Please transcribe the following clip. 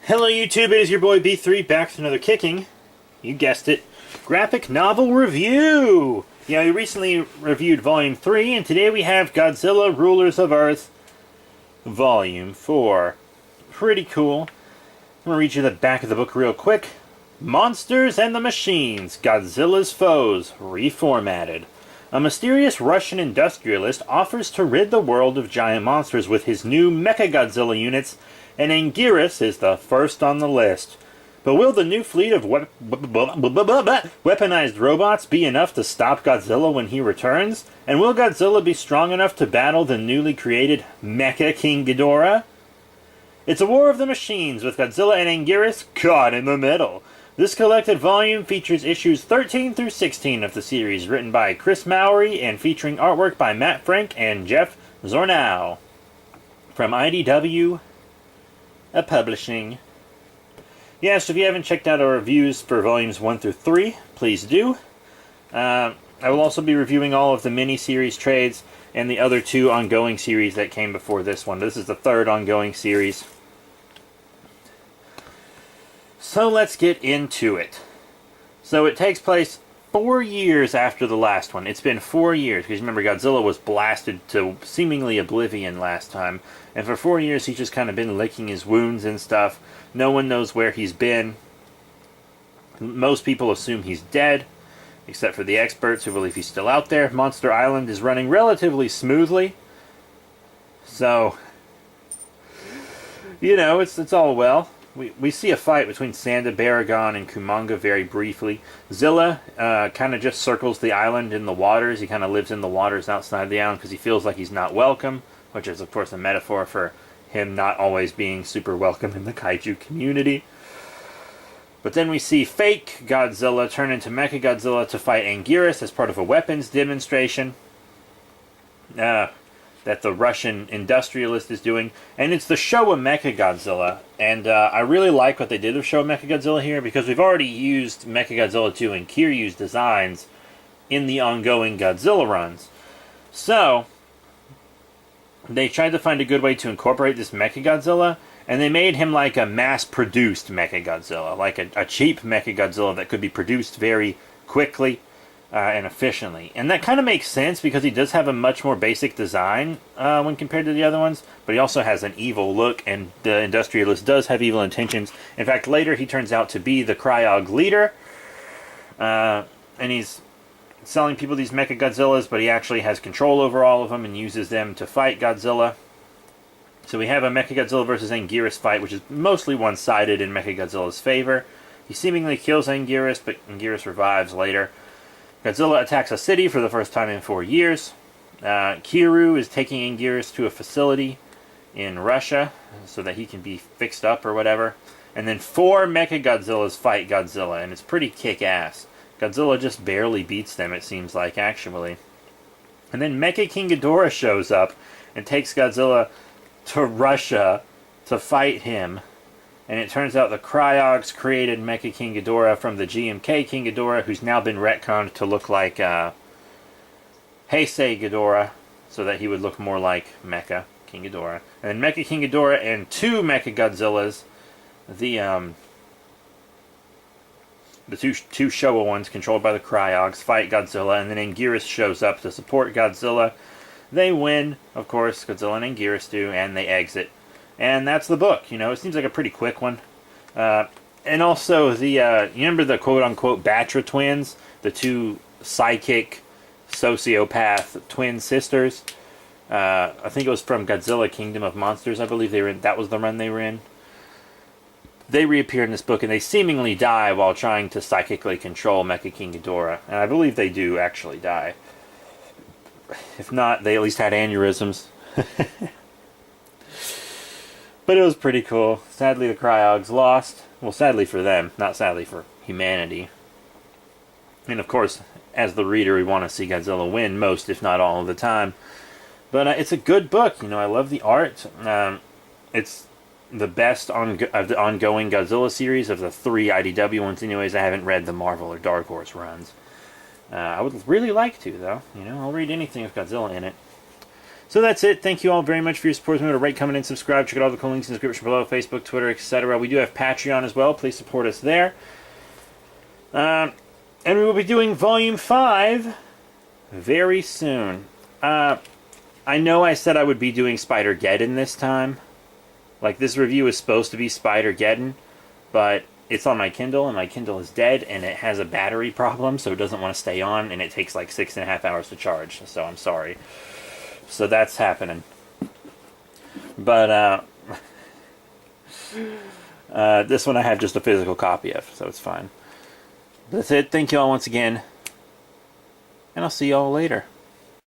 Hello YouTube, it is your boy B3 back with another kicking, you guessed it, graphic novel review! Yeah, we recently reviewed Volume 3, and today we have Godzilla Rulers of Earth Volume 4. Pretty cool. I'm going to read you the back of the book real quick. Monsters and the Machines, Godzilla's Foes, reformatted. A mysterious Russian industrialist offers to rid the world of giant monsters with his new Mechagodzilla units, and Anguirus is the first on the list. But will the new fleet of weaponized robots be enough to stop Godzilla when he returns? And will Godzilla be strong enough to battle the newly created Mecha King Ghidorah? It's a war of the machines, with Godzilla and Anguirus caught in the middle. This collected volume features issues 13 through 16 of the series, written by Chris Mowry and featuring artwork by Matt Frank and Jeff Zornow. From IDW Publishing. Yeah, so if you haven't checked out our reviews for volumes 1 through 3, please do. I will also be reviewing all of the mini-series trades and the other 2 ongoing series that came before this one. This is the 3rd ongoing series. So let's get into it. So it takes place 4 years after the last one. It's been 4 years, because remember Godzilla was blasted to seemingly oblivion last time. And for 4 years he's just kind of been licking his wounds and stuff. No one knows where he's been. Most people assume he's dead, except for the experts who believe he's still out there. Monster Island is running relatively smoothly. So, you know, it's all well. We see a fight between Sanda, Baragon, and Kumanga very briefly. Zilla kind of just circles the island in the waters. He kind of lives in the waters outside the island because he feels like he's not welcome, which is, of course, a metaphor for him not always being super welcome in the kaiju community. But then we see fake Godzilla turn into Mechagodzilla to fight Anguirus as part of a weapons demonstration that the Russian industrialist is doing. And it's the Showa Mechagodzilla. And I really like what they did with Showa Mechagodzilla here, because we've already used Mechagodzilla 2 and Kiryu's designs in the ongoing Godzilla runs. So they tried to find a good way to incorporate this Mechagodzilla, and they made him like a mass-produced Mechagodzilla, like a cheap Mechagodzilla that could be produced very quickly and efficiently. And that kind of makes sense, because he does have a much more basic design when compared to the other ones, but he also has an evil look, and the industrialist does have evil intentions. In fact, later he turns out to be the Cryog leader, and he's selling people these Mechagodzillas, but he actually has control over all of them and uses them to fight Godzilla. So we have a Mechagodzilla versus Anguirus fight, which is mostly one-sided in Mechagodzilla's favor. He seemingly kills Anguirus, but Anguirus revives later. Godzilla attacks a city for the first time in 4 years. Kiryu is taking Anguirus to a facility in Russia so that he can be fixed up or whatever. And then 4 Mechagodzillas fight Godzilla, and it's pretty kick-ass. Godzilla just barely beats them, it seems like, actually. And then Mecha King Ghidorah shows up and takes Godzilla to Russia to fight him. And it turns out the Cryogs created Mecha King Ghidorah from the GMK King Ghidorah, who's now been retconned to look like Heisei Ghidorah, so that he would look more like Mecha King Ghidorah. And then Mecha King Ghidorah and 2 Mechagodzillas, the two Showa ones controlled by the Cryogs, fight Godzilla, and then Anguirus shows up to support Godzilla. They win, of course, Godzilla and Anguirus do, and they exit. And that's the book. You know, it seems like a pretty quick one. And also, you remember the quote-unquote Batra twins? The 2 psychic, sociopath twin sisters? I think it was from Godzilla Kingdom of Monsters, I believe they were in. That was the run they were in. They reappear in this book, and they seemingly die while trying to psychically control Mecha King Ghidorah. And I believe they do actually die. If not, they at least had aneurysms. But it was pretty cool. Sadly, the Cryogs lost. Well, sadly for them, not sadly for humanity. And of course, as the reader, we want to see Godzilla win most, if not all of the time. But it's a good book. You know, I love the art. It's the best of the ongoing Godzilla series of the 3 IDW ones. Anyways, I haven't read the Marvel or Dark Horse runs. I would really like to, though. You know, I'll read anything with Godzilla in it. So that's it. Thank you all very much for your support. Remember to rate, comment, and subscribe. Check out all the cool links in the description below. Facebook, Twitter, etc. We do have Patreon as well. Please support us there. And we will be doing Volume 5 very soon. I know I said I would be doing Spider-Geddon this time. Like, this review is supposed to be Spider-Geddon, but it's on my Kindle, and my Kindle is dead, and it has a battery problem, so it doesn't want to stay on, and it takes like 6.5 hours to charge, so I'm sorry. So that's happening. But, this one I have just a physical copy of, so it's fine. That's it. Thank you all once again, and I'll see you all later.